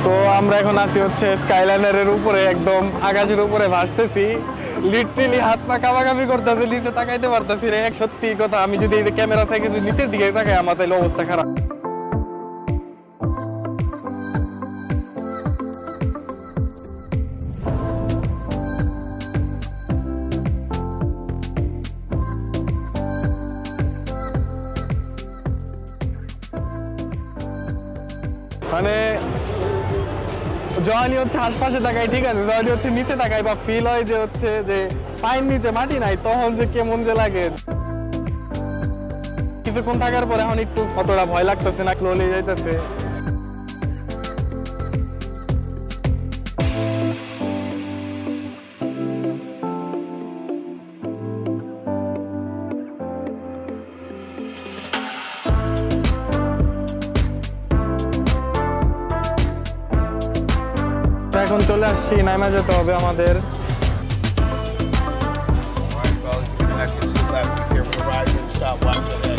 তো আমরা এখন আছি হচ্ছে স্কাইলাইনারের উপরে, একদম আকাশের উপরে ভাসতেছি। লিটারালি হাত পা কাঁপাকাঁপি করতেছে, নিচে তাকাইতে পারতেছি রে। সত্যি কথা, আমি যদি এই ক্যামেরা থেকে নিচের দিকে তাকাই আমার তাহলে অবস্থা খারাপ। মানে জয়নি হচ্ছে আশপাশে তাকাই, ঠিক আছে, জয়নি হচ্ছে নিচে তাকাই বা ফিল হয় যে হচ্ছে যে পায়ের নিচে মাটি নাই, তখন যে কেমন যে লাগে। কিছুক্ষণ থাকার পরে এখন একটু কতটা ভয় লাগতেছে না, স্লোলি যাইতেছে। এখন চলে আসছি, নাইমা যেতে হবে আমাদের। All right, fellas, you're gonna exit to the left. Be careful of the rise and stop. Watch your head.